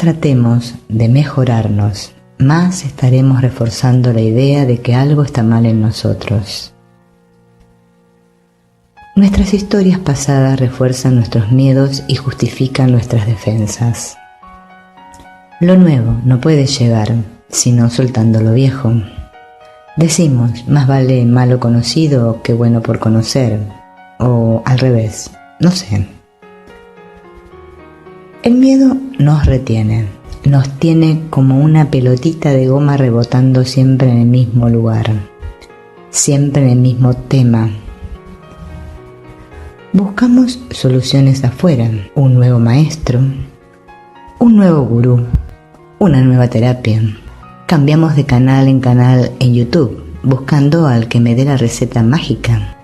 tratemos de mejorarnos, más estaremos reforzando la idea de que algo está mal en nosotros. Nuestras historias pasadas refuerzan nuestros miedos y justifican nuestras defensas. Lo nuevo no puede llegar, sino soltando lo viejo. Decimos, más vale malo conocido que bueno por conocer, o al revés, no sé. El miedo nos retiene, nos tiene como una pelotita de goma rebotando siempre en el mismo lugar, siempre en el mismo tema. Buscamos soluciones afuera, un nuevo maestro, un nuevo gurú, una nueva terapia. Cambiamos de canal en YouTube, buscando al que me dé la receta mágica.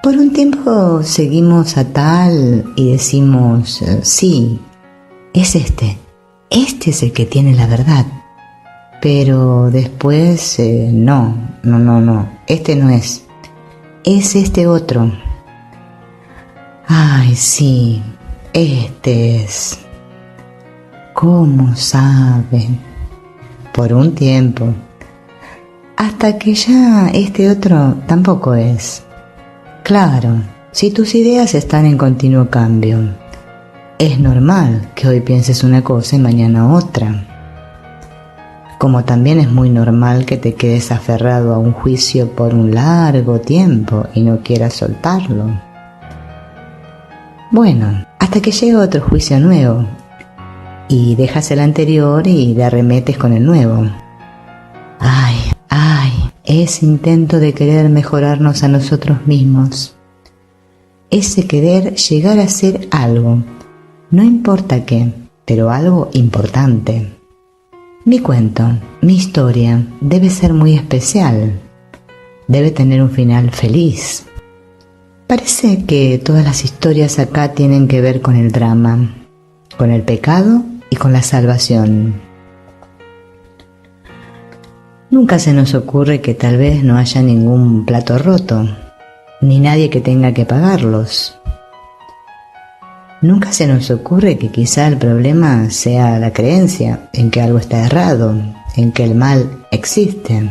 Por un tiempo seguimos a tal y decimos, sí, es este es el que tiene la verdad. Pero después, no, este no es este otro. Ay, sí, este es. ¿Cómo saben? Por un tiempo, hasta que ya este otro tampoco es. Claro, si tus ideas están en continuo cambio, es normal que hoy pienses una cosa y mañana otra. Como también es muy normal que te quedes aferrado a un juicio por un largo tiempo y no quieras soltarlo. Bueno, hasta que llega otro juicio nuevo y dejas el anterior y te arremetes con el nuevo. Ay, ese intento de querer mejorarnos a nosotros mismos. Ese querer llegar a ser algo, no importa qué, pero algo importante. Mi cuento, mi historia, debe ser muy especial. Debe tener un final feliz. Parece que todas las historias acá tienen que ver con el drama, con el pecado y con la salvación. Nunca se nos ocurre que tal vez no haya ningún plato roto, ni nadie que tenga que pagarlos. Nunca se nos ocurre que quizá el problema sea la creencia en que algo está errado, en que el mal existe.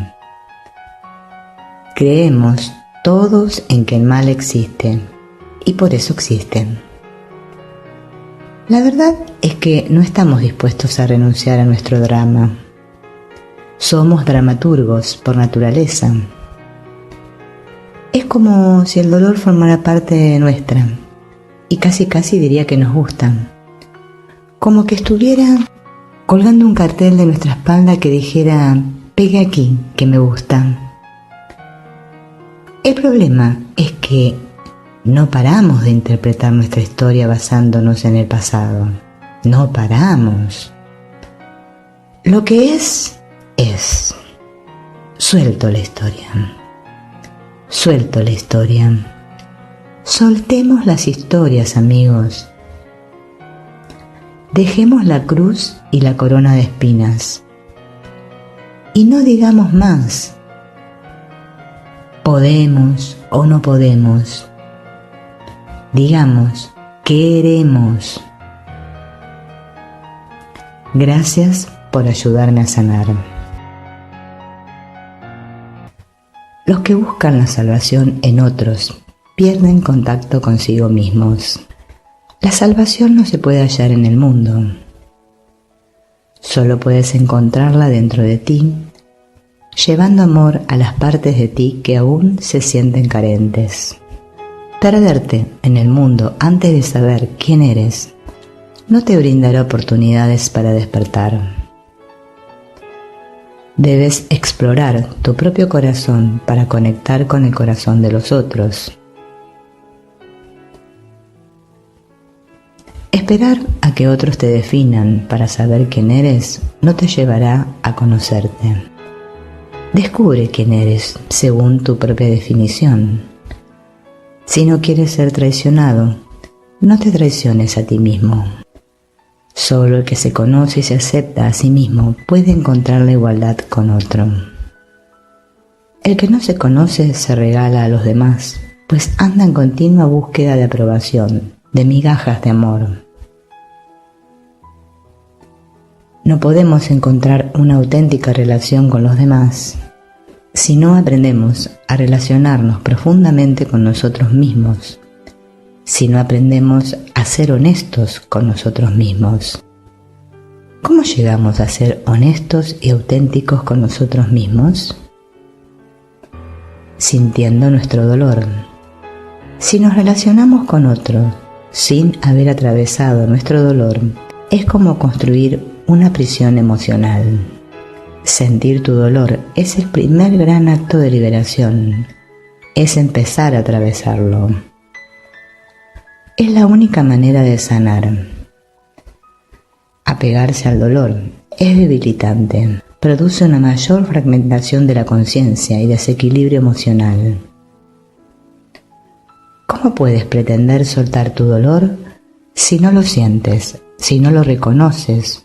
Creemos todos en que el mal existe, y por eso existe. La verdad es que no estamos dispuestos a renunciar a nuestro drama. Somos dramaturgos por naturaleza. Es como si el dolor formara parte nuestra, y casi diría que nos gusta. Como que estuviera colgando un cartel de nuestra espalda que dijera, pegue aquí, que me gusta. El problema es que no paramos de interpretar nuestra historia basándonos en el pasado. No paramos. Lo que es. Suelto la historia. Suelto la historia. Soltemos las historias, amigos. Dejemos la cruz y la corona de espinas. Y no digamos más. Podemos o no podemos. Digamos, queremos. Gracias por ayudarme a sanar. Los que buscan la salvación en otros pierden contacto consigo mismos. La salvación no se puede hallar en el mundo. Solo puedes encontrarla dentro de ti, llevando amor a las partes de ti que aún se sienten carentes. Perderte en el mundo antes de saber quién eres no te brindará oportunidades para despertar. Debes explorar tu propio corazón para conectar con el corazón de los otros. Esperar a que otros te definan para saber quién eres no te llevará a conocerte. Descubre quién eres según tu propia definición. Si no quieres ser traicionado, no te traiciones a ti mismo. Solo el que se conoce y se acepta a sí mismo puede encontrar la igualdad con otro. El que no se conoce se regala a los demás, pues anda en continua búsqueda de aprobación, de migajas de amor. No podemos encontrar una auténtica relación con los demás si no aprendemos a relacionarnos profundamente con nosotros mismos, si no aprendemos a ser honestos con nosotros mismos. ¿Cómo llegamos a ser honestos y auténticos con nosotros mismos? Sintiendo nuestro dolor. Si nos relacionamos con otro sin haber atravesado nuestro dolor, es como construir una prisión emocional. Sentir tu dolor es el primer gran acto de liberación, es empezar a atravesarlo. Es la única manera de sanar. Apegarse al dolor es debilitante, produce una mayor fragmentación de la conciencia y desequilibrio emocional. ¿Cómo puedes pretender soltar tu dolor si no lo sientes, si no lo reconoces,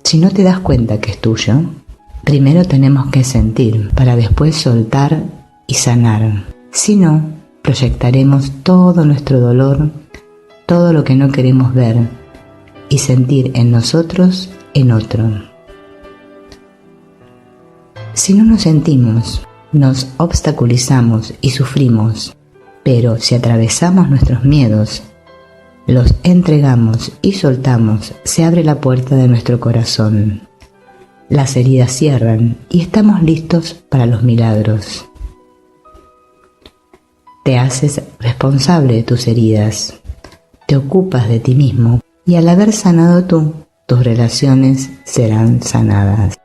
si no te das cuenta que es tuyo? Primero tenemos que sentir para después soltar y sanar. Si no, proyectaremos todo nuestro dolor, todo lo que no queremos ver y sentir en nosotros, en otro. Si no nos sentimos, nos obstaculizamos y sufrimos, pero si atravesamos nuestros miedos, los entregamos y soltamos, se abre la puerta de nuestro corazón. Las heridas cierran y estamos listos para los milagros. Te haces responsable de tus heridas, te ocupas de ti mismo y al haber sanado tú, tus relaciones serán sanadas.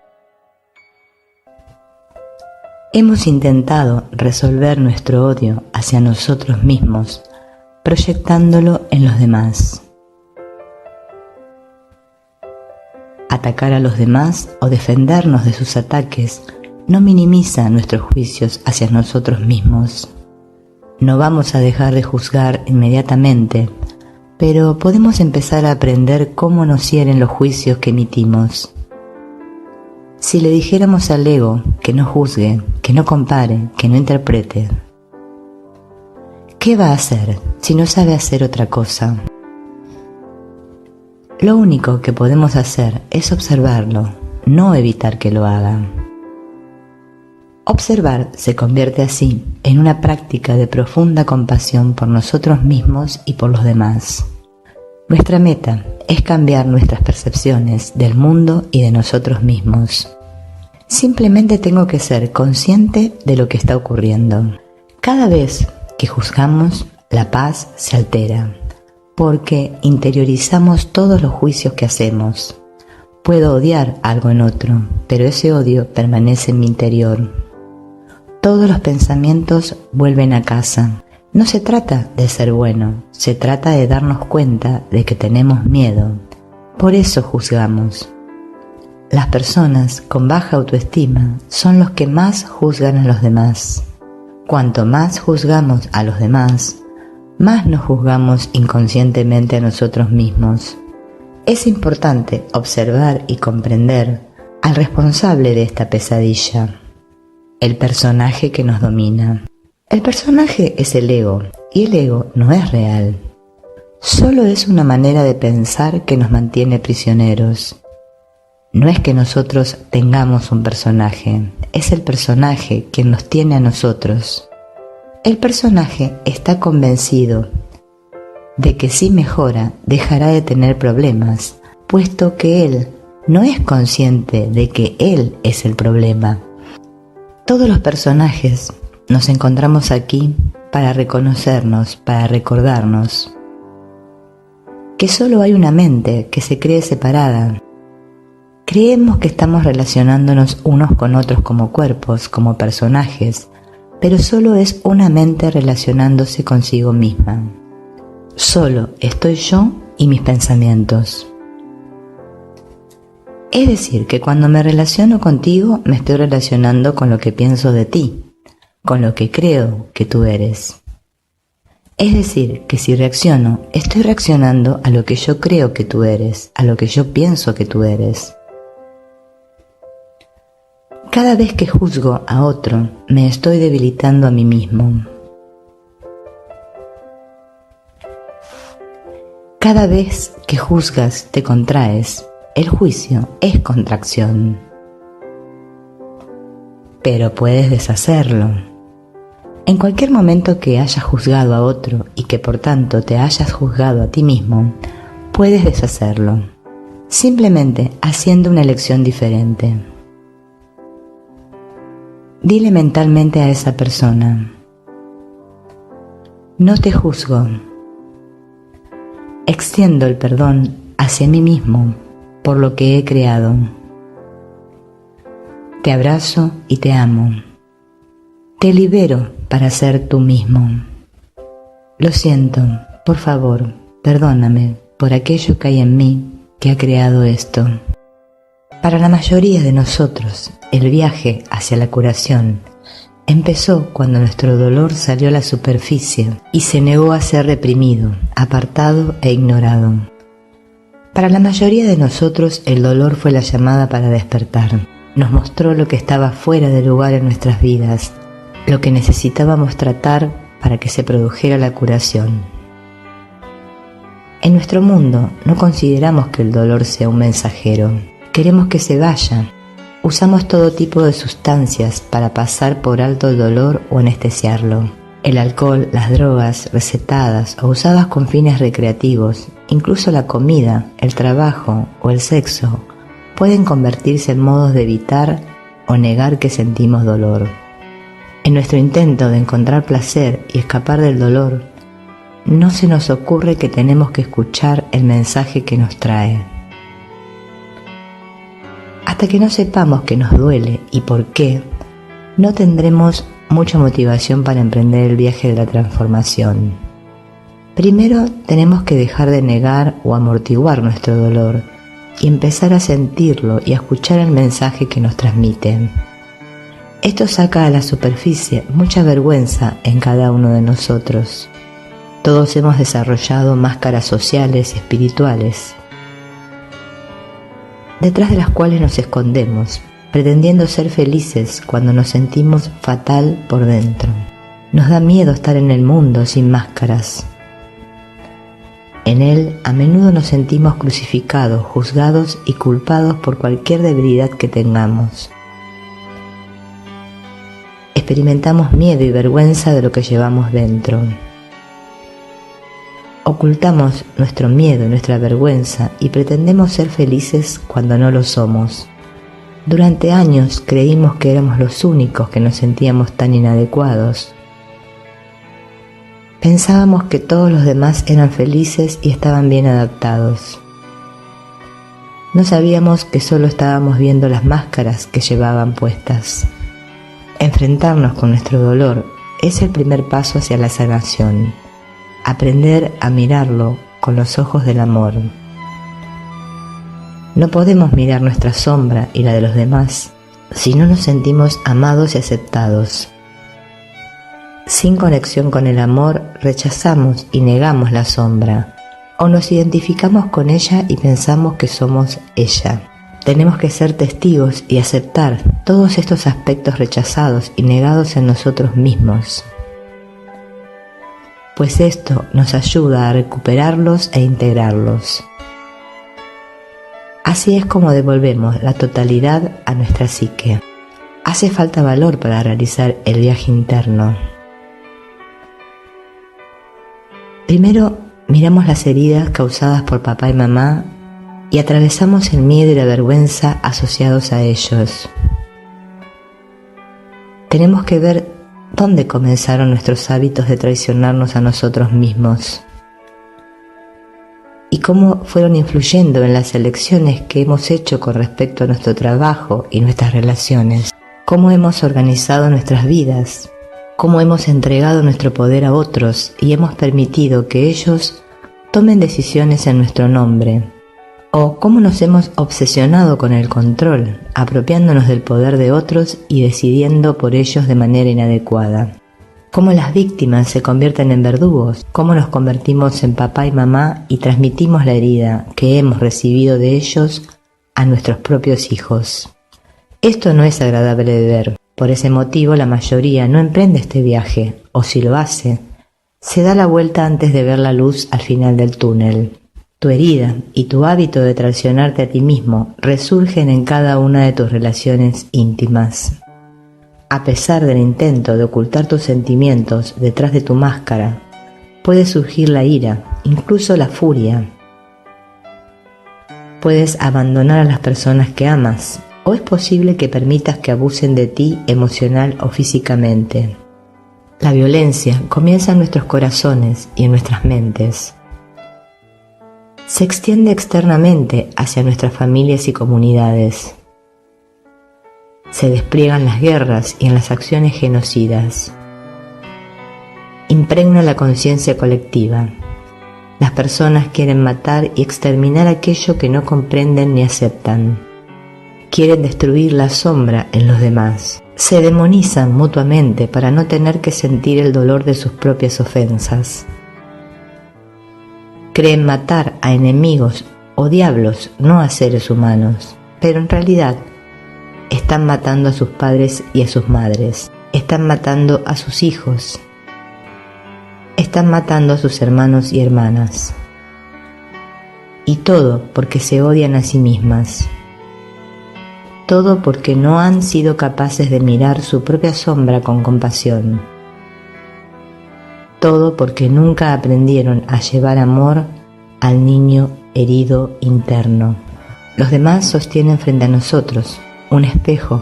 Hemos intentado resolver nuestro odio hacia nosotros mismos, proyectándolo en los demás. Atacar a los demás o defendernos de sus ataques no minimiza nuestros juicios hacia nosotros mismos. No vamos a dejar de juzgar inmediatamente, pero podemos empezar a aprender cómo nos hieren los juicios que emitimos. Si le dijéramos al ego que no juzgue, que no compare, que no interprete, ¿qué va a hacer si no sabe hacer otra cosa? Lo único que podemos hacer es observarlo, no evitar que lo haga. Observar se convierte así en una práctica de profunda compasión por nosotros mismos y por los demás. Nuestra meta es cambiar nuestras percepciones del mundo y de nosotros mismos. Simplemente tengo que ser consciente de lo que está ocurriendo. Cada vez que juzgamos, la paz se altera, porque interiorizamos todos los juicios que hacemos. Puedo odiar algo en otro, pero ese odio permanece en mi interior. Todos los pensamientos vuelven a casa. No se trata de ser bueno, se trata de darnos cuenta de que tenemos miedo. Por eso juzgamos. Las personas con baja autoestima son los que más juzgan a los demás. Cuanto más juzgamos a los demás, más nos juzgamos inconscientemente a nosotros mismos. Es importante observar y comprender al responsable de esta pesadilla, el personaje que nos domina. El personaje es el ego, y el ego no es real. Solo es una manera de pensar que nos mantiene prisioneros. No es que nosotros tengamos un personaje, es el personaje quien nos tiene a nosotros. El personaje está convencido de que si mejora dejará de tener problemas, puesto que él no es consciente de que él es el problema. Todos los personajes nos encontramos aquí para reconocernos, para recordarnos que solo hay una mente que se cree separada. Creemos que estamos relacionándonos unos con otros como cuerpos, como personajes, pero solo es una mente relacionándose consigo misma. Solo estoy yo y mis pensamientos. Es decir, que cuando me relaciono contigo, me estoy relacionando con lo que pienso de ti, con lo que creo que tú eres. Es decir, que si reacciono, estoy reaccionando a lo que yo creo que tú eres, a lo que yo pienso que tú eres. Cada vez que juzgo a otro, me estoy debilitando a mí mismo. Cada vez que juzgas, te contraes, El juicio es contracción. Pero puedes deshacerlo. En cualquier momento que hayas juzgado a otro y que por tanto te hayas juzgado a ti mismo, puedes deshacerlo, simplemente haciendo una elección diferente. Dile mentalmente a esa persona: no te juzgo. Extiendo el perdón hacia mí mismo por lo que he creado. Te abrazo y te amo. Te libero para ser tú mismo. Lo siento, por favor, perdóname por aquello que hay en mí que ha creado esto. Para la mayoría de nosotros, el viaje hacia la curación empezó cuando nuestro dolor salió a la superficie y se negó a ser reprimido, apartado e ignorado. Para la mayoría de nosotros, el dolor fue la llamada para despertar. Nos mostró lo que estaba fuera de lugar en nuestras vidas, lo que necesitábamos tratar para que se produjera la curación. En nuestro mundo no consideramos que el dolor sea un mensajero. Queremos que se vaya. Usamos todo tipo de sustancias para pasar por alto el dolor o anestesiarlo. El alcohol, las drogas recetadas o usadas con fines recreativos, incluso la comida, el trabajo o el sexo, pueden convertirse en modos de evitar o negar que sentimos dolor. En nuestro intento de encontrar placer y escapar del dolor, no se nos ocurre que tenemos que escuchar el mensaje que nos trae. Hasta que no sepamos que nos duele y por qué, no tendremos mucha motivación para emprender el viaje de la transformación. Primero tenemos que dejar de negar o amortiguar nuestro dolor y empezar a sentirlo y a escuchar el mensaje que nos transmite. Esto saca a la superficie mucha vergüenza en cada uno de nosotros. Todos hemos desarrollado máscaras sociales y espirituales, detrás de las cuales nos escondemos, pretendiendo ser felices cuando nos sentimos fatal por dentro. Nos da miedo estar en el mundo sin máscaras. En él a menudo nos sentimos crucificados, juzgados y culpados por cualquier debilidad que tengamos. Experimentamos miedo y vergüenza de lo que llevamos dentro. Ocultamos nuestro miedo y nuestra vergüenza y pretendemos ser felices cuando no lo somos. Durante años creímos que éramos los únicos que nos sentíamos tan inadecuados. Pensábamos que todos los demás eran felices y estaban bien adaptados. No sabíamos que solo estábamos viendo las máscaras que llevaban puestas. Enfrentarnos con nuestro dolor es el primer paso hacia la sanación. Aprender a mirarlo con los ojos del amor. No podemos mirar nuestra sombra y la de los demás si no nos sentimos amados y aceptados. Sin conexión con el amor, rechazamos y negamos la sombra, o nos identificamos con ella y pensamos que somos ella. Tenemos que ser testigos y aceptar todos estos aspectos rechazados y negados en nosotros mismos, pues esto nos ayuda a recuperarlos e integrarlos. Así es como devolvemos la totalidad a nuestra psique. Hace falta valor para realizar el viaje interno. Primero, miramos las heridas causadas por papá y mamá y atravesamos el miedo y la vergüenza asociados a ellos. Tenemos que ver dónde comenzaron nuestros hábitos de traicionarnos a nosotros mismos y cómo fueron influyendo en las elecciones que hemos hecho con respecto a nuestro trabajo y nuestras relaciones, cómo hemos organizado nuestras vidas, cómo hemos entregado nuestro poder a otros y hemos permitido que ellos tomen decisiones en nuestro nombre, o cómo nos hemos obsesionado con el control, apropiándonos del poder de otros y decidiendo por ellos de manera inadecuada. Cómo las víctimas se convierten en verdugos, cómo nos convertimos en papá y mamá y transmitimos la herida que hemos recibido de ellos a nuestros propios hijos. Esto no es agradable de ver. Por ese motivo la mayoría no emprende este viaje, o si lo hace, se da la vuelta antes de ver la luz al final del túnel. Tu herida y tu hábito de traicionarte a ti mismo resurgen en cada una de tus relaciones íntimas. A pesar del intento de ocultar tus sentimientos detrás de tu máscara, puede surgir la ira, incluso la furia. Puedes abandonar a las personas que amas, o es posible que permitas que abusen de ti emocional o físicamente. La violencia comienza en nuestros corazones y en nuestras mentes. Se extiende externamente hacia nuestras familias y comunidades. Se despliegan las guerras y en las acciones genocidas. Impregna la conciencia colectiva. Las personas quieren matar y exterminar aquello que no comprenden ni aceptan. Quieren destruir la sombra en los demás. Se demonizan mutuamente para no tener que sentir el dolor de sus propias ofensas. Creen matar a enemigos o diablos, no a seres humanos, pero en realidad están matando a sus padres y a sus madres, están matando a sus hijos, están matando a sus hermanos y hermanas. Y todo porque se odian a sí mismas. Todo porque no han sido capaces de mirar su propia sombra con compasión. Todo porque nunca aprendieron a llevar amor al niño herido interno. Los demás sostienen frente a nosotros un espejo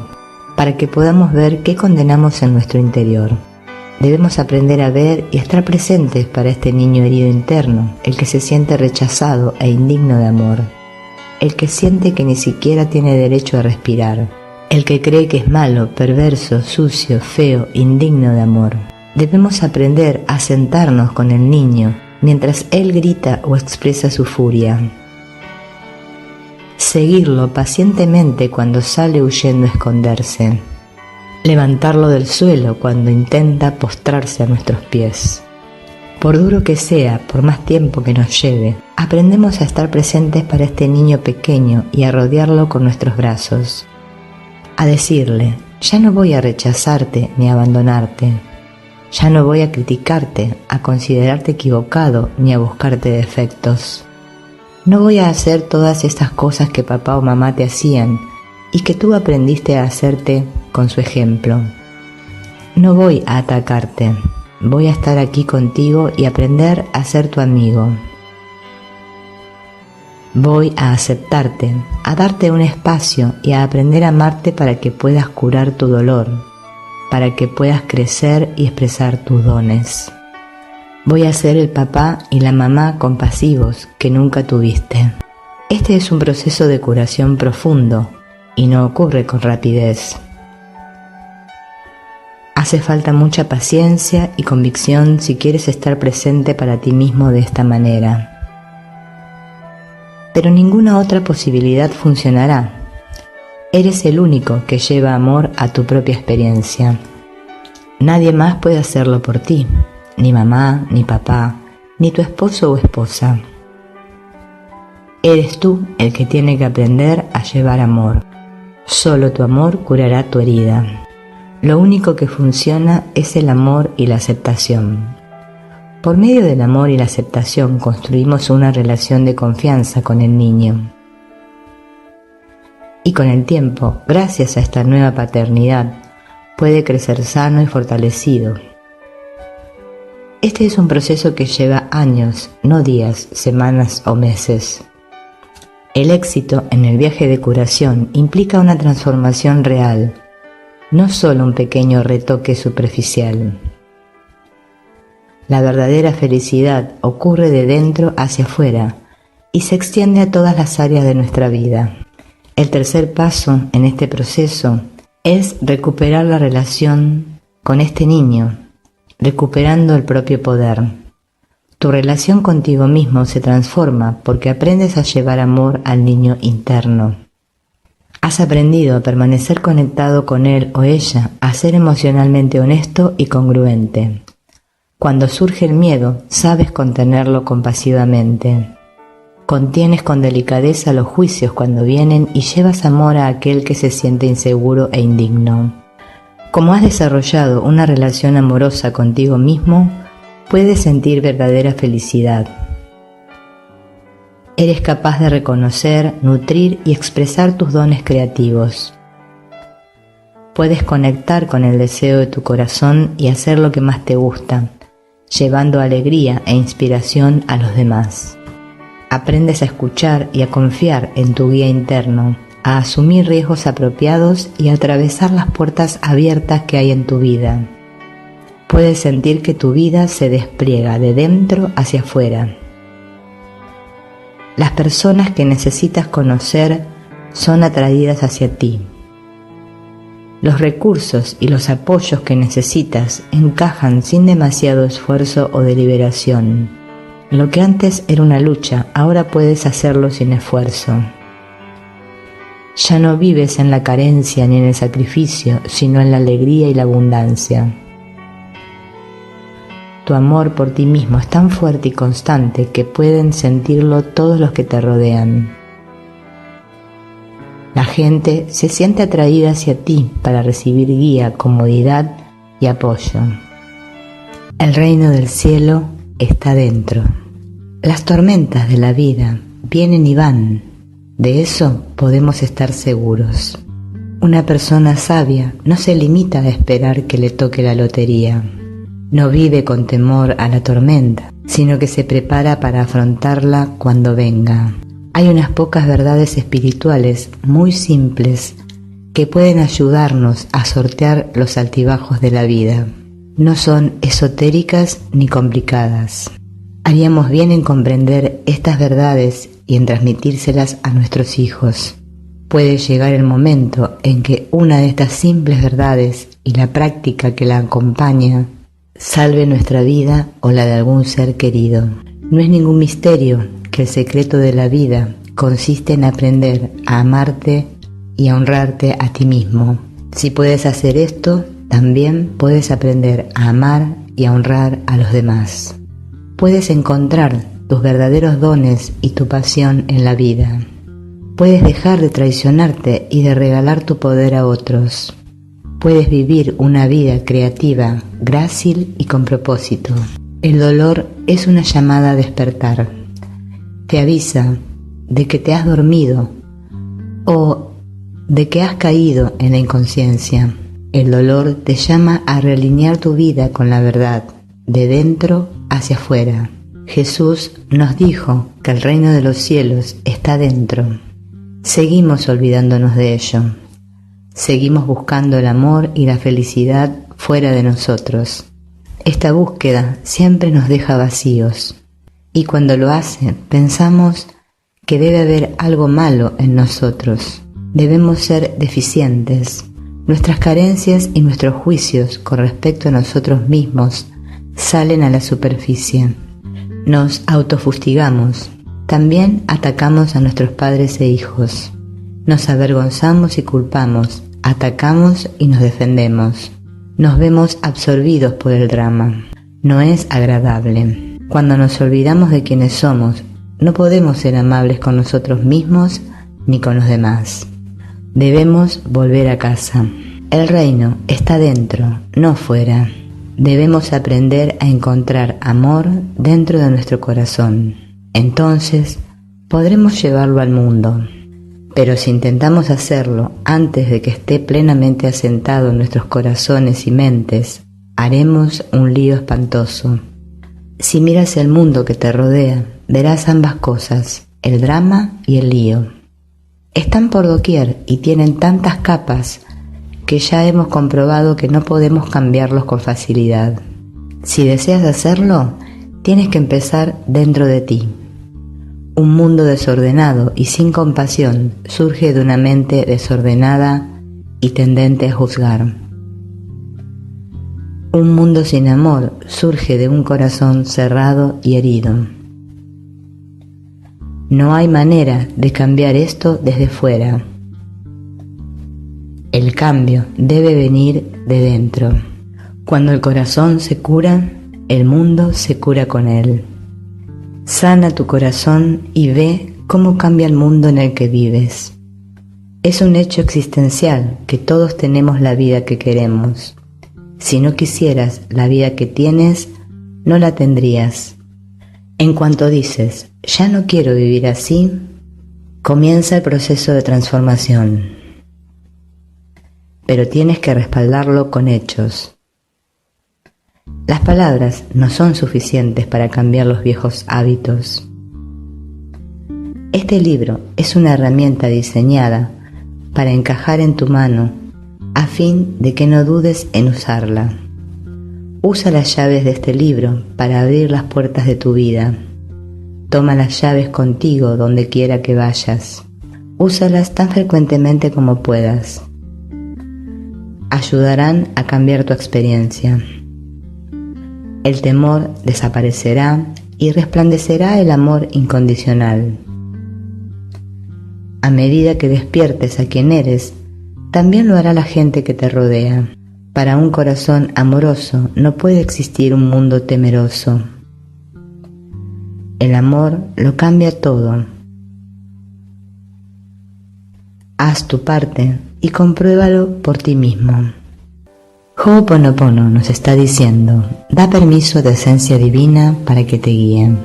para que podamos ver qué condenamos en nuestro interior. Debemos aprender a ver y estar presentes para este niño herido interno, el que se siente rechazado e indigno de amor, el que siente que ni siquiera tiene derecho a respirar, el que cree que es malo, perverso, sucio, feo, indigno de amor. Debemos aprender a sentarnos con el niño mientras él grita o expresa su furia. Seguirlo pacientemente cuando sale huyendo a esconderse. Levantarlo del suelo cuando intenta postrarse a nuestros pies. Por duro que sea, por más tiempo que nos lleve, aprendemos a estar presentes para este niño pequeño y a rodearlo con nuestros brazos. A decirle, ya no voy a rechazarte ni a abandonarte. Ya no voy a criticarte, a considerarte equivocado ni a buscarte defectos. No voy a hacer todas estas cosas que papá o mamá te hacían y que tú aprendiste a hacerte con su ejemplo. No voy a atacarte, voy a estar aquí contigo y aprender a ser tu amigo. Voy a aceptarte, a darte un espacio y a aprender a amarte para que puedas curar tu dolor, para que puedas crecer y expresar tus dones. Voy a ser el papá y la mamá compasivos que nunca tuviste. Este es un proceso de curación profundo y no ocurre con rapidez. Hace falta mucha paciencia y convicción si quieres estar presente para ti mismo de esta manera. Pero ninguna otra posibilidad funcionará. Eres el único que lleva amor a tu propia experiencia. Nadie más puede hacerlo por ti, ni mamá, ni papá, ni tu esposo o esposa. Eres tú el que tiene que aprender a llevar amor. Solo tu amor curará tu herida. Lo único que funciona es el amor y la aceptación. Por medio del amor y la aceptación construimos una relación de confianza con el niño. Y con el tiempo, gracias a esta nueva paternidad, puede crecer sano y fortalecido. Este es un proceso que lleva años, no días, semanas o meses. El éxito en el viaje de curación implica una transformación real, no solo un pequeño retoque superficial. La verdadera felicidad ocurre de dentro hacia afuera y se extiende a todas las áreas de nuestra vida. El tercer paso en este proceso es recuperar la relación con este niño, recuperando el propio poder. Tu relación contigo mismo se transforma porque aprendes a llevar amor al niño interno. Has aprendido a permanecer conectado con él o ella, a ser emocionalmente honesto y congruente. Cuando surge el miedo, sabes contenerlo compasivamente. Contienes con delicadeza los juicios cuando vienen y llevas amor a aquel que se siente inseguro e indigno. Como has desarrollado una relación amorosa contigo mismo, puedes sentir verdadera felicidad. Eres capaz de reconocer, nutrir y expresar tus dones creativos. Puedes conectar con el deseo de tu corazón y hacer lo que más te gusta, llevando alegría e inspiración a los demás. Aprendes a escuchar y a confiar en tu guía interno, a asumir riesgos apropiados y a atravesar las puertas abiertas que hay en tu vida. Puedes sentir que tu vida se despliega de dentro hacia afuera. Las personas que necesitas conocer son atraídas hacia ti. Los recursos y los apoyos que necesitas encajan sin demasiado esfuerzo o deliberación. Lo que antes era una lucha, ahora puedes hacerlo sin esfuerzo. Ya no vives en la carencia ni en el sacrificio, sino en la alegría y la abundancia. Tu amor por ti mismo es tan fuerte y constante que pueden sentirlo todos los que te rodean. La gente se siente atraída hacia ti para recibir guía, comodidad y apoyo. El reino del cielo está dentro. Las tormentas de la vida vienen y van. De eso podemos estar seguros. Una persona sabia no se limita a esperar que le toque la lotería. No vive con temor a la tormenta, sino que se prepara para afrontarla cuando venga. Hay unas pocas verdades espirituales muy simples que pueden ayudarnos a sortear los altibajos de la vida. No son esotéricas ni complicadas. Haríamos bien en comprender estas verdades y en transmitírselas a nuestros hijos. Puede llegar el momento en que una de estas simples verdades y la práctica que la acompaña salve nuestra vida o la de algún ser querido. No es ningún misterio que el secreto de la vida consiste en aprender a amarte y a honrarte a ti mismo. Si puedes hacer esto, también puedes aprender a amar y a honrar a los demás. Puedes encontrar tus verdaderos dones y tu pasión en la vida. Puedes dejar de traicionarte y de regalar tu poder a otros. Puedes vivir una vida creativa, grácil y con propósito. El dolor es una llamada a despertar. Te avisa de que te has dormido o de que has caído en la inconsciencia. El dolor te llama a realinear tu vida con la verdad, de dentro hacia afuera. Jesús nos dijo que el reino de los cielos está dentro. Seguimos olvidándonos de ello. Seguimos buscando el amor y la felicidad fuera de nosotros. Esta búsqueda siempre nos deja vacíos, y cuando lo hace, pensamos que debe haber algo malo en nosotros. Debemos ser deficientes. Nuestras carencias y nuestros juicios con respecto a nosotros mismos salen a la superficie. Nos autofustigamos. También atacamos a nuestros padres e hijos. Nos avergonzamos y culpamos, atacamos y nos defendemos. Nos vemos absorbidos por el drama. No es agradable. Cuando nos olvidamos de quienes somos, no podemos ser amables con nosotros mismos ni con los demás. Debemos volver a casa. El reino está dentro, no fuera. Debemos aprender a encontrar amor dentro de nuestro corazón. Entonces, podremos llevarlo al mundo. Pero si intentamos hacerlo antes de que esté plenamente asentado en nuestros corazones y mentes, haremos un lío espantoso. Si miras el mundo que te rodea, verás ambas cosas, el drama y el lío. Están por doquier y tienen tantas capas que ya hemos comprobado que no podemos cambiarlos con facilidad. Si deseas hacerlo, tienes que empezar dentro de ti. Un mundo desordenado y sin compasión surge de una mente desordenada y tendente a juzgar. Un mundo sin amor surge de un corazón cerrado y herido. No hay manera de cambiar esto desde fuera. El cambio debe venir de dentro. Cuando el corazón se cura, el mundo se cura con él. Sana tu corazón y ve cómo cambia el mundo en el que vives. Es un hecho existencial que todos tenemos la vida que queremos. Si no quisieras la vida que tienes, no la tendrías. En cuanto dices, ya no quiero vivir así, comienza el proceso de transformación. Pero tienes que respaldarlo con hechos. Las palabras no son suficientes para cambiar los viejos hábitos. Este libro es una herramienta diseñada para encajar en tu mano a fin de que no dudes en usarla. Usa las llaves de este libro para abrir las puertas de tu vida. Toma las llaves contigo donde quiera que vayas. Úsalas tan frecuentemente como puedas. Ayudarán a cambiar tu experiencia. El temor desaparecerá y resplandecerá el amor incondicional. A medida que despiertes a quien eres, también lo hará la gente que te rodea. Para un corazón amoroso no puede existir un mundo temeroso. El amor lo cambia todo. Haz tu parte y compruébalo por ti mismo. Ho'oponopono nos está diciendo, da permiso de esencia divina para que te guíe.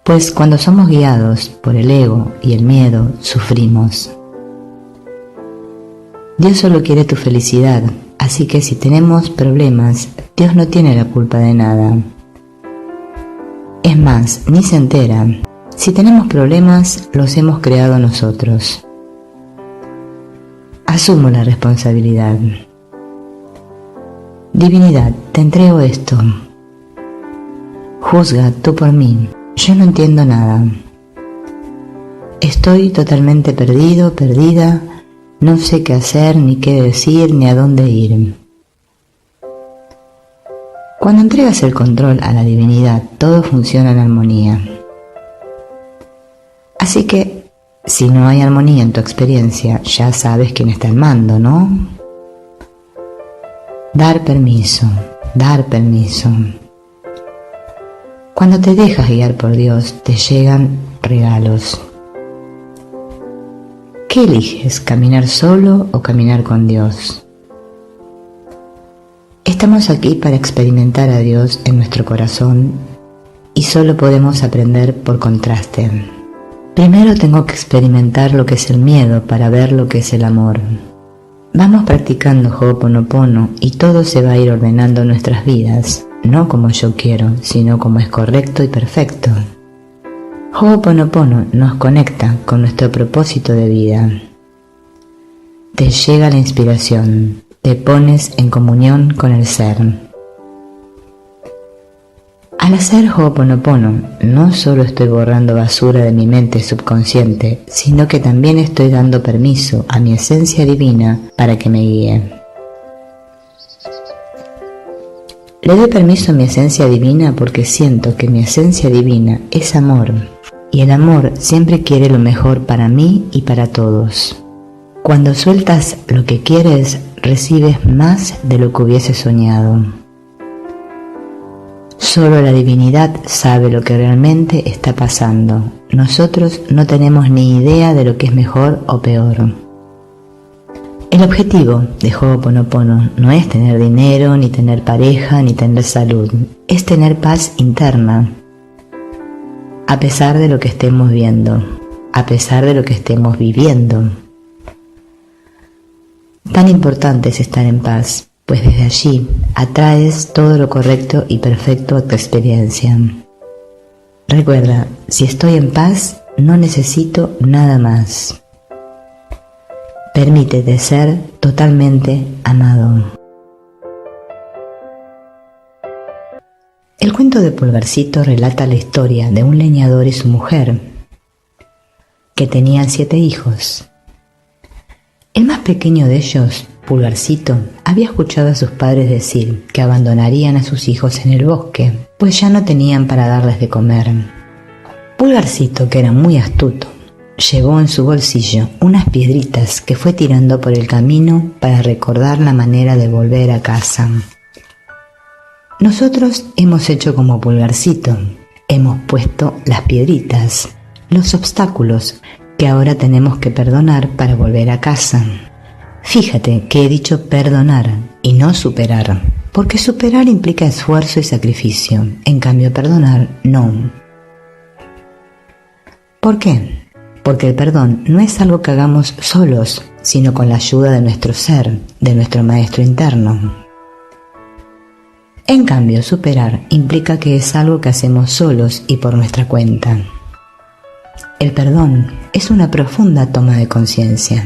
Pues cuando somos guiados por el ego y el miedo, sufrimos. Dios solo quiere tu felicidad, así que si tenemos problemas, Dios no tiene la culpa de nada. Es más, ni se entera. Si tenemos problemas, los hemos creado nosotros. Asumo la responsabilidad. Divinidad, te entrego esto. Juzga tú por mí. Yo no entiendo nada. Estoy totalmente perdido, perdida. No sé qué hacer, ni qué decir, ni a dónde ir. Cuando entregas el control a la divinidad, todo funciona en armonía. Así que, si no hay armonía en tu experiencia, ya sabes quién está al mando, ¿no? Dar permiso, dar permiso. Cuando te dejas guiar por Dios, te llegan regalos. ¿Qué eliges, caminar solo o caminar con Dios? Estamos aquí para experimentar a Dios en nuestro corazón y solo podemos aprender por contraste. Primero tengo que experimentar lo que es el miedo para ver lo que es el amor. Vamos practicando Ho'oponopono y todo se va a ir ordenando en nuestras vidas, no como yo quiero, sino como es correcto y perfecto. Ho'oponopono nos conecta con nuestro propósito de vida. Te llega la inspiración, te pones en comunión con el ser. Al hacer Ho'oponopono, no solo estoy borrando basura de mi mente subconsciente, sino que también estoy dando permiso a mi esencia divina para que me guíe. Le doy permiso a mi esencia divina porque siento que mi esencia divina es amor, y el amor siempre quiere lo mejor para mí y para todos. Cuando sueltas lo que quieres, recibes más de lo que hubieses soñado. Solo la divinidad sabe lo que realmente está pasando. Nosotros no tenemos ni idea de lo que es mejor o peor. El objetivo de Ho'oponopono no es tener dinero, ni tener pareja, ni tener salud. Es tener paz interna. A pesar de lo que estemos viendo, a pesar de lo que estemos viviendo. Tan importante es estar en paz, pues desde allí atraes todo lo correcto y perfecto a tu experiencia. Recuerda, si estoy en paz, no necesito nada más. Permítete ser totalmente amado. El cuento de Pulgarcito relata la historia de un leñador y su mujer, que tenían 7 hijos. El más pequeño de ellos, Pulgarcito, había escuchado a sus padres decir que abandonarían a sus hijos en el bosque, pues ya no tenían para darles de comer. Pulgarcito, que era muy astuto, llevó en su bolsillo unas piedritas que fue tirando por el camino para recordar la manera de volver a casa. Nosotros hemos hecho como Pulgarcito, hemos puesto las piedritas, los obstáculos que ahora tenemos que perdonar para volver a casa. Fíjate que he dicho perdonar y no superar. porque superar implica esfuerzo y sacrificio, en cambio perdonar no. ¿Por qué? Porque el perdón no es algo que hagamos solos, sino con la ayuda de nuestro ser, de nuestro maestro interno. En cambio, superar implica que es algo que hacemos solos y por nuestra cuenta. El perdón es una profunda toma de conciencia.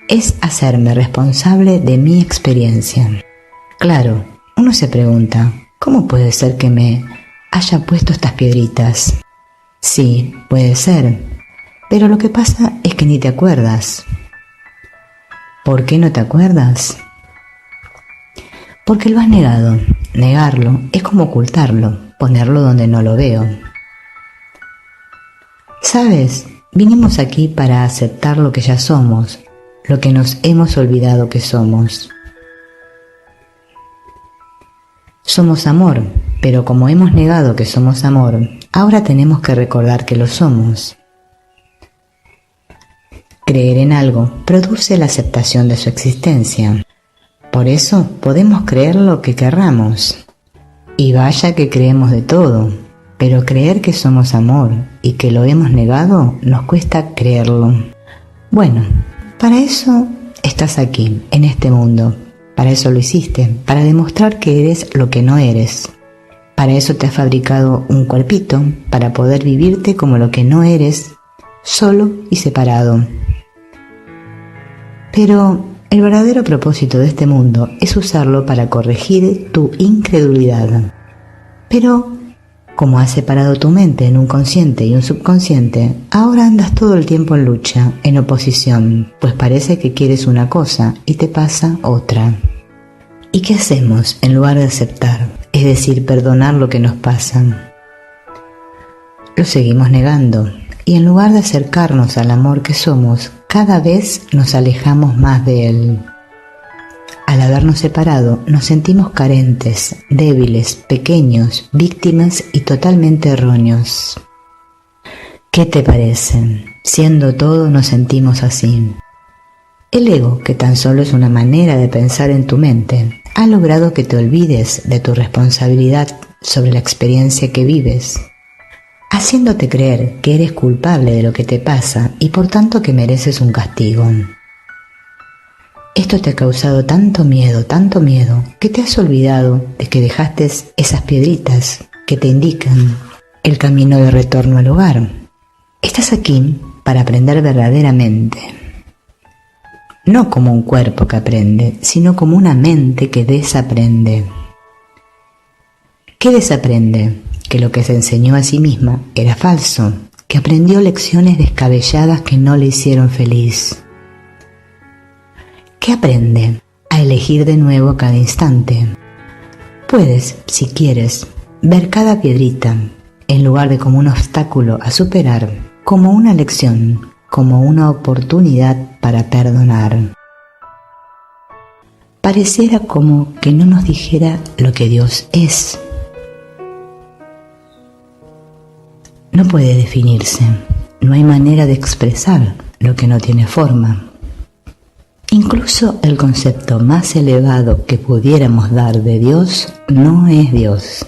Es hacerme responsable de mi experiencia. Claro, uno se pregunta, ¿cómo puede ser que me haya puesto estas piedritas? Sí, puede ser, pero lo que pasa es que ni te acuerdas. ¿Por qué no te acuerdas? Porque lo has negado. Negarlo es como ocultarlo, ponerlo donde no lo veo. ¿Sabes? Vinimos aquí para aceptar lo que ya somos, lo que nos hemos olvidado que somos. Somos amor, pero como hemos negado que somos amor, ahora tenemos que recordar que lo somos. Creer en algo produce la aceptación de su existencia. Por eso podemos creer lo que querramos. Y vaya que creemos de todo, pero creer que somos amor y que lo hemos negado nos cuesta creerlo. Bueno, para eso estás aquí, en este mundo. Para eso lo hiciste, para demostrar que eres lo que no eres. Para eso te has fabricado un cuerpito, para poder vivirte como lo que no eres, solo y separado. Pero el verdadero propósito de este mundo es usarlo para corregir tu incredulidad. Pero, como has separado tu mente en un consciente y un subconsciente, ahora andas todo el tiempo en lucha, en oposición, pues parece que quieres una cosa y te pasa otra. ¿Y qué hacemos en lugar de aceptar, es decir, perdonar lo que nos pasa? Lo seguimos negando, y en lugar de acercarnos al amor que somos, cada vez nos alejamos más de él. Al habernos separado, nos sentimos carentes, débiles, pequeños, víctimas y totalmente erróneos. ¿Qué te parece? Siendo todo, nos sentimos así. El ego, que tan solo es una manera de pensar en tu mente, ha logrado que te olvides de tu responsabilidad sobre la experiencia que vives, haciéndote creer que eres culpable de lo que te pasa y por tanto que mereces un castigo. Esto te ha causado tanto miedo, que te has olvidado de que dejaste esas piedritas que te indican el camino de retorno al hogar. Estás aquí para aprender verdaderamente. No como un cuerpo que aprende, sino como una mente que desaprende. ¿Qué desaprende? Que lo que se enseñó a sí misma era falso, que aprendió lecciones descabelladas que no le hicieron feliz. ¿Qué aprende? A elegir de nuevo cada instante. Puedes, si quieres, ver cada piedrita, en lugar de como un obstáculo a superar, como una lección, como una oportunidad para perdonar. Pareciera como que no nos dijera lo que Dios es. No puede definirse, no hay manera de expresar lo que no tiene forma. Incluso el concepto más elevado que pudiéramos dar de Dios no es Dios.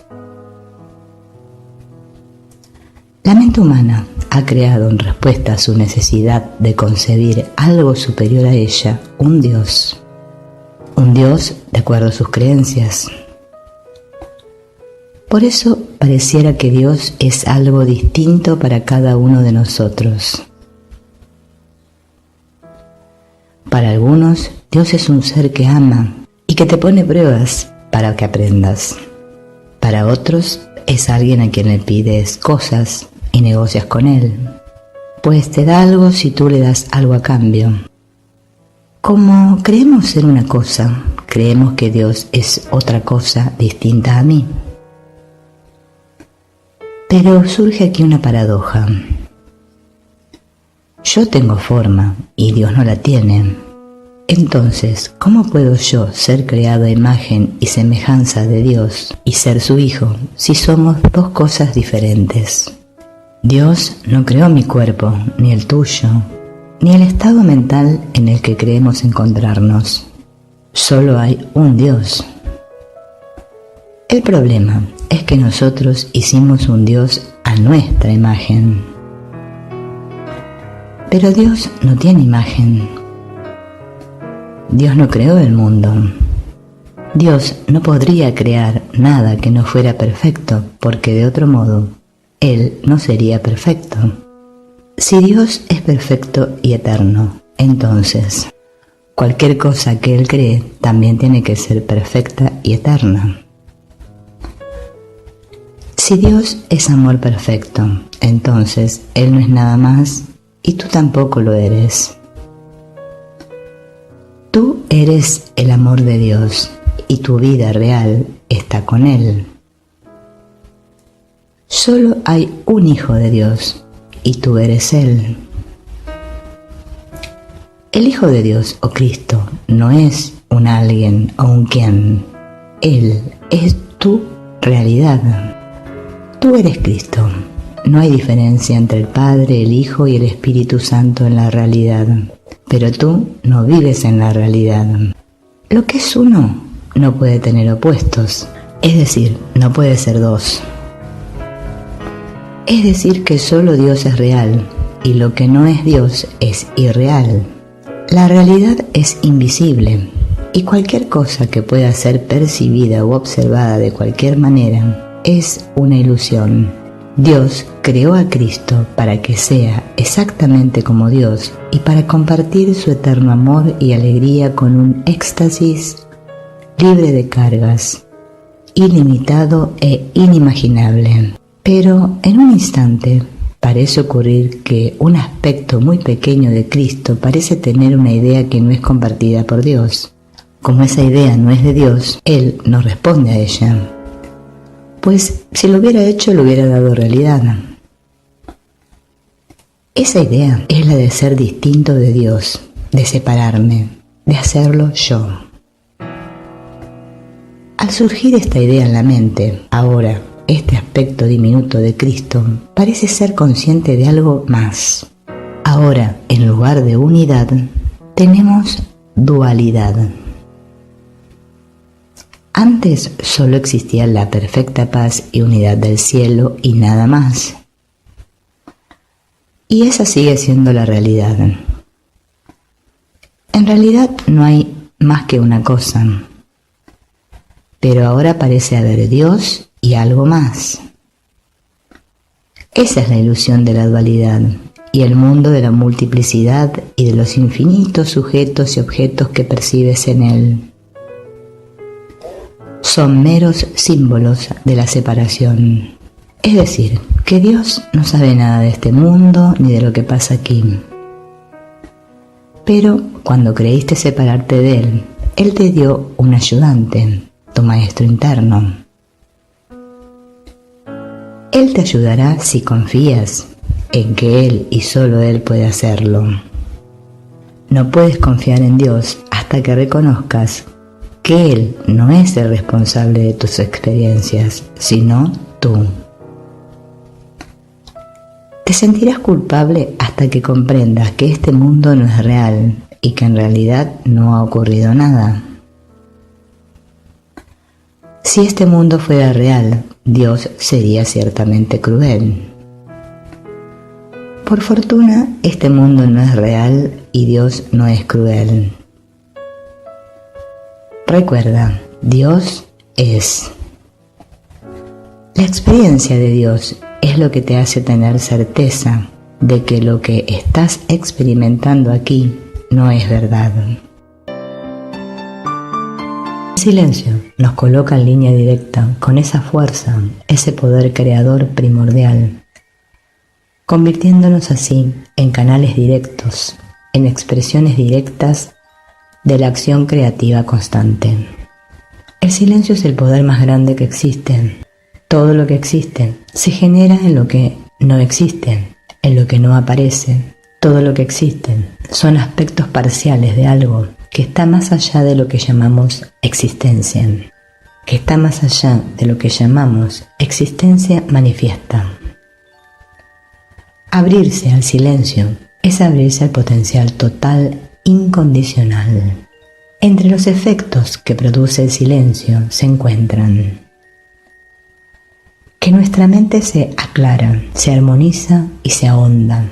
La mente humana ha creado en respuesta a su necesidad de concebir algo superior a ella, un Dios de acuerdo a sus creencias. Por eso pareciera que Dios es algo distinto para cada uno de nosotros. Para algunos, Dios es un ser que ama y que te pone pruebas para que aprendas. Para otros, es alguien a quien le pides cosas y negocias con él, pues te da algo si tú le das algo a cambio. Como creemos ser una cosa, creemos que Dios es otra cosa distinta a mí. Pero surge aquí una paradoja. Yo tengo forma y Dios no la tiene. Entonces, ¿cómo puedo yo ser creado a imagen y semejanza de Dios y ser su hijo si somos dos cosas diferentes? Dios no creó mi cuerpo, ni el tuyo, ni el estado mental en el que creemos encontrarnos. Solo hay un Dios. El problema es que nosotros hicimos un Dios a nuestra imagen. Pero Dios no tiene imagen. Dios no creó el mundo. Dios no podría crear nada que no fuera perfecto, porque de otro modo, Él no sería perfecto. Si Dios es perfecto y eterno, entonces, cualquier cosa que Él cree también tiene que ser perfecta y eterna. Si Dios es amor perfecto, entonces Él no es nada más y tú tampoco lo eres. Tú eres el amor de Dios y tu vida real está con Él. Solo hay un Hijo de Dios y tú eres Él. El Hijo de Dios o Cristo no es un alguien o un quién. Él es tu realidad. Tú eres Cristo. No hay diferencia entre el Padre, el Hijo y el Espíritu Santo en la realidad. Pero tú no vives en la realidad. Lo que es uno no puede tener opuestos. Es decir, no puede ser dos. Es decir que solo Dios es real y lo que no es Dios es irreal. La realidad es invisible y cualquier cosa que pueda ser percibida u observada de cualquier manera es una ilusión. Dios creó a Cristo para que sea exactamente como Dios y para compartir su eterno amor y alegría con un éxtasis libre de cargas, ilimitado e inimaginable. Pero en un instante parece ocurrir que un aspecto muy pequeño de Cristo parece tener una idea que no es compartida por Dios. Como esa idea no es de Dios, Él no responde a ella. Pues si lo hubiera hecho, le hubiera dado realidad. Esa idea es la de ser distinto de Dios, de separarme, de hacerlo yo. Al surgir esta idea en la mente, ahora, este aspecto diminuto de Cristo parece ser consciente de algo más. Ahora, en lugar de unidad, tenemos dualidad. Antes solo existía la perfecta paz y unidad del cielo y nada más. Y esa sigue siendo la realidad. En realidad no hay más que una cosa. Pero ahora parece haber Dios y algo más. Esa es la ilusión de la dualidad y el mundo de la multiplicidad y de los infinitos sujetos y objetos que percibes en él. Son meros símbolos de la separación. Es decir, que Dios no sabe nada de este mundo ni de lo que pasa aquí. Pero cuando creíste separarte de Él, Él te dio un ayudante, tu maestro interno. Él te ayudará si confías en que Él y solo Él puede hacerlo. No puedes confiar en Dios hasta que reconozcas que Él no es el responsable de tus experiencias, sino tú. Te sentirás culpable hasta que comprendas que este mundo no es real y que en realidad no ha ocurrido nada. Si este mundo fuera real, Dios sería ciertamente cruel. Por fortuna, este mundo no es real y Dios no es cruel. Recuerda, Dios es. La experiencia de Dios es lo que te hace tener certeza de que lo que estás experimentando aquí no es verdad. El silencio nos coloca en línea directa con esa fuerza, ese poder creador primordial, convirtiéndonos así en canales directos, en expresiones directas de la acción creativa constante. El silencio es el poder más grande que existe. Todo lo que existe se genera en lo que no existe, en lo que no aparece. Todo lo que existe son aspectos parciales de algo que está más allá de lo que llamamos existencia, que está más allá de lo que llamamos existencia manifiesta. Abrirse al silencio es abrirse al potencial total incondicional. Entre los efectos que produce el silencio se encuentran que nuestra mente se aclara, se armoniza y se ahonda.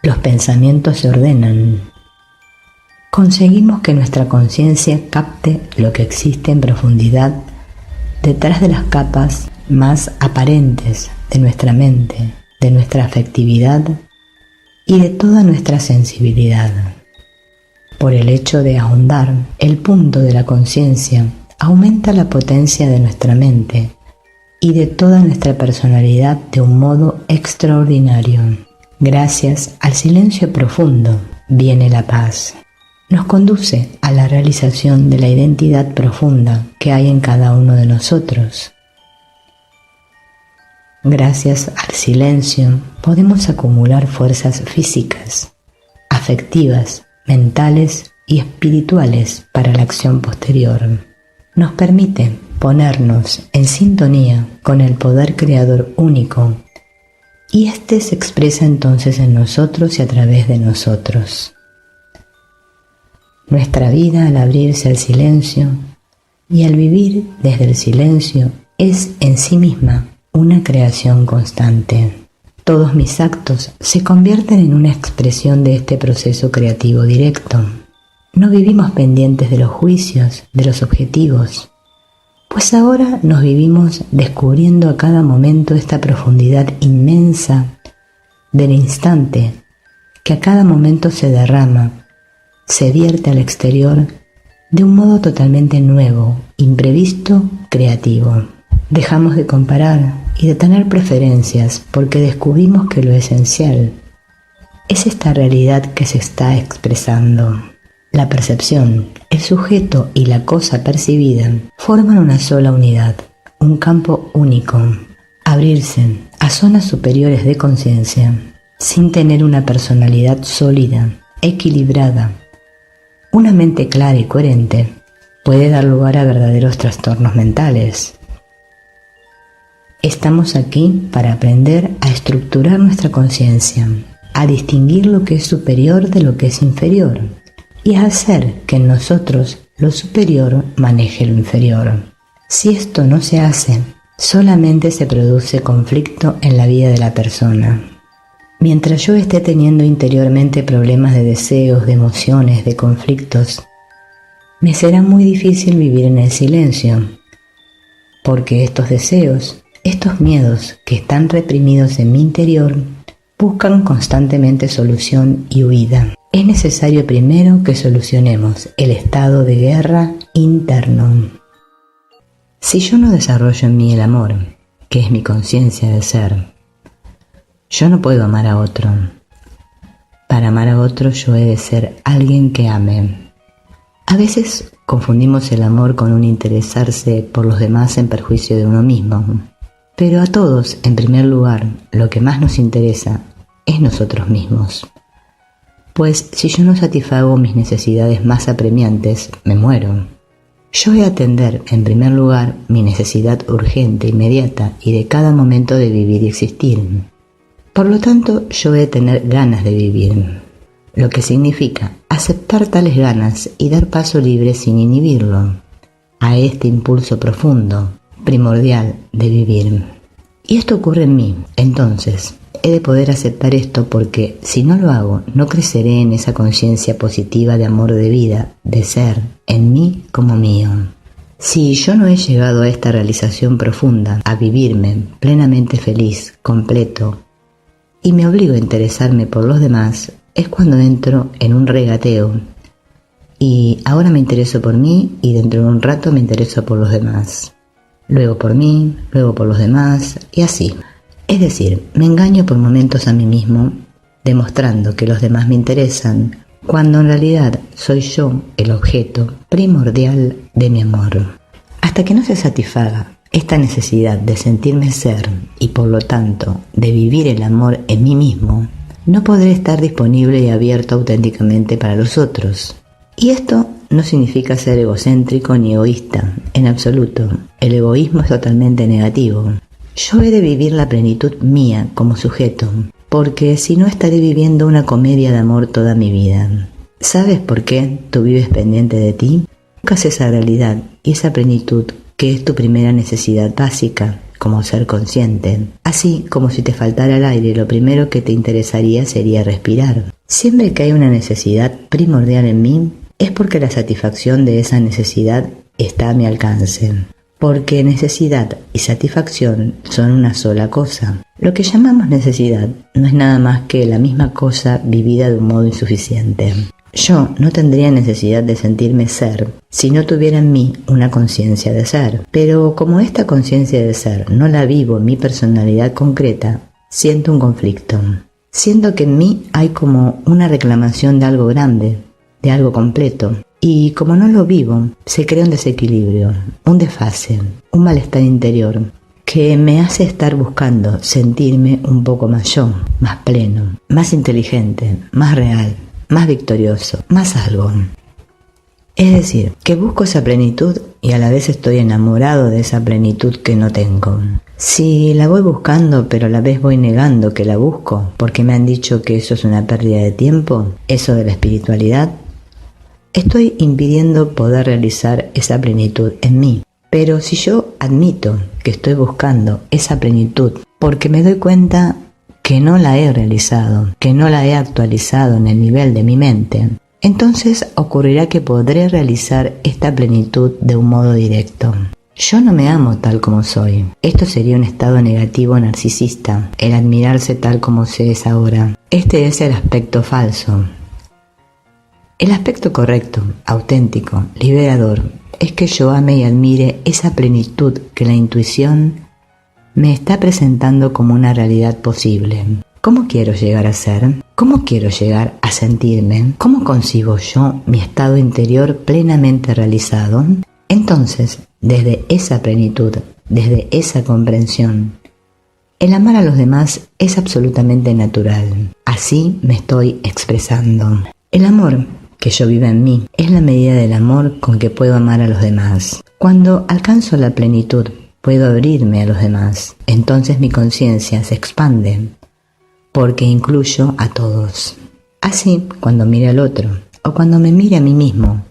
Los pensamientos se ordenan. Conseguimos que nuestra conciencia capte lo que existe en profundidad detrás de las capas más aparentes de nuestra mente, de nuestra afectividad y de toda nuestra sensibilidad. Por el hecho de ahondar el punto de la conciencia, aumenta la potencia de nuestra mente y de toda nuestra personalidad de un modo extraordinario. Gracias al silencio profundo viene la paz. Nos conduce a la realización de la identidad profunda que hay en cada uno de nosotros. Gracias al silencio podemos acumular fuerzas físicas, afectivas, mentales y espirituales para la acción posterior. Nos permite ponernos en sintonía con el poder creador único y este se expresa entonces en nosotros y a través de nosotros. Nuestra vida al abrirse al silencio y al vivir desde el silencio es en sí misma una creación constante. Todos mis actos se convierten en una expresión de este proceso creativo directo. No vivimos pendientes de los juicios, de los objetivos, pues ahora nos vivimos descubriendo a cada momento esta profundidad inmensa del instante que a cada momento se derrama, se vierte al exterior de un modo totalmente nuevo, imprevisto, creativo. Dejamos de comparar y de tener preferencias porque descubrimos que lo esencial es esta realidad que se está expresando. La percepción, el sujeto y la cosa percibida forman una sola unidad, un campo único. Abrirse a zonas superiores de conciencia sin tener una personalidad sólida, equilibrada, una mente clara y coherente puede dar lugar a verdaderos trastornos mentales. Estamos aquí para aprender a estructurar nuestra conciencia, a distinguir lo que es superior de lo que es inferior y a hacer que en nosotros lo superior maneje lo inferior. Si esto no se hace, solamente se produce conflicto en la vida de la persona. Mientras yo esté teniendo interiormente problemas de deseos, de emociones, de conflictos, me será muy difícil vivir en el silencio, porque estos deseos, estos miedos que están reprimidos en mi interior, buscan constantemente solución y huida. Es necesario primero que solucionemos el estado de guerra interno. Si yo no desarrollo en mí el amor, que es mi conciencia de ser, yo no puedo amar a otro. Para amar a otro yo he de ser alguien que ame. A veces confundimos el amor con un interesarse por los demás en perjuicio de uno mismo. Pero a todos, en primer lugar, lo que más nos interesa es nosotros mismos. Pues si yo no satisfago mis necesidades más apremiantes, me muero. Yo he de atender, en primer lugar, mi necesidad urgente, inmediata y de cada momento de vivir y existir. Por lo tanto, yo he de tener ganas de vivir, lo que significa aceptar tales ganas y dar paso libre sin inhibirlo a este impulso profundo, primordial de vivir. Y esto ocurre en mí, entonces he de poder aceptar esto porque si no lo hago, no creceré en esa conciencia positiva de amor de vida, de ser, en mí como mío. Si yo no he llegado a esta realización profunda, a vivirme plenamente feliz, completo, y me obligo a interesarme por los demás, es cuando entro en un regateo. Y ahora me intereso por mí y dentro de un rato me intereso por los demás. Luego por mí, luego por los demás y así. Es decir, me engaño por momentos a mí mismo, demostrando que los demás me interesan, cuando en realidad soy yo el objeto primordial de mi amor. Hasta que no se satisfaga esta necesidad de sentirme ser y por lo tanto de vivir el amor en mí mismo, no podré estar disponible y abierto auténticamente para los otros. Y esto no significa ser egocéntrico ni egoísta, en absoluto. El egoísmo es totalmente negativo. Yo he de vivir la plenitud mía como sujeto, porque si no estaré viviendo una comedia de amor toda mi vida. ¿Sabes por qué tú vives pendiente de ti? Buscas esa realidad y esa plenitud que es tu primera necesidad básica, como ser consciente. Así como si te faltara el aire, lo primero que te interesaría sería respirar. Siempre que hay una necesidad primordial en mí, es porque la satisfacción de esa necesidad está a mi alcance. Porque necesidad y satisfacción son una sola cosa. Lo que llamamos necesidad no es nada más que la misma cosa vivida de un modo insuficiente. Yo no tendría necesidad de sentirme ser si no tuviera en mí una conciencia de ser. Pero como esta conciencia de ser no la vivo en mi personalidad concreta, siento un conflicto. Siento que en mí hay como una reclamación de algo grande, de algo completo. Y como no lo vivo, se crea un desequilibrio, un desfase, un malestar interior que me hace estar buscando sentirme un poco más yo, más pleno, más inteligente, más real, más victorioso, más algo. Es decir, que busco esa plenitud y a la vez estoy enamorado de esa plenitud que no tengo. Si la voy buscando pero a la vez voy negando que la busco porque me han dicho que eso es una pérdida de tiempo, eso de la espiritualidad, estoy impidiendo poder realizar esa plenitud en mí. Pero si yo admito que estoy buscando esa plenitud porque me doy cuenta que no la he realizado, que no la he actualizado en el nivel de mi mente, entonces ocurrirá que podré realizar esta plenitud de un modo directo. Yo no me amo tal como soy. Esto sería un estado negativo narcisista, el admirarse tal como se es ahora. Este es el aspecto falso. El aspecto correcto, auténtico, liberador, es que yo ame y admire esa plenitud que la intuición me está presentando como una realidad posible. ¿Cómo quiero llegar a ser? ¿Cómo quiero llegar a sentirme? ¿Cómo concibo yo mi estado interior plenamente realizado? Entonces, desde esa plenitud, desde esa comprensión, el amar a los demás es absolutamente natural. Así me estoy expresando. El amor que yo vivo en mí es la medida del amor con que puedo amar a los demás. Cuando alcanzo la plenitud, puedo abrirme a los demás. Entonces mi conciencia se expande, porque incluyo a todos. Así, cuando mire al otro, o cuando me mire a mí mismo,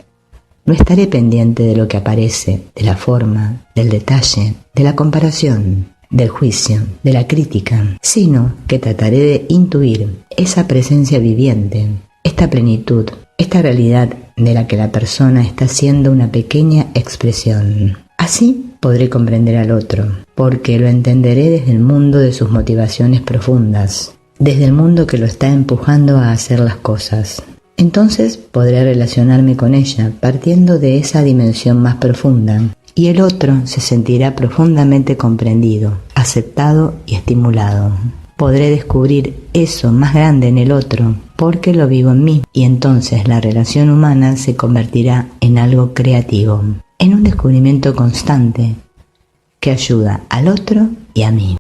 no estaré pendiente de lo que aparece, de la forma, del detalle, de la comparación, del juicio, de la crítica, sino que trataré de intuir esa presencia viviente, esta plenitud, esta realidad de la que la persona está haciendo una pequeña expresión. Así podré comprender al otro, porque lo entenderé desde el mundo de sus motivaciones profundas, desde el mundo que lo está empujando a hacer las cosas. Entonces podré relacionarme con ella partiendo de esa dimensión más profunda, y el otro se sentirá profundamente comprendido, aceptado y estimulado. Podré descubrir eso más grande en el otro porque lo vivo en mí, y entonces la relación humana se convertirá en algo creativo, en un descubrimiento constante que ayuda al otro y a mí.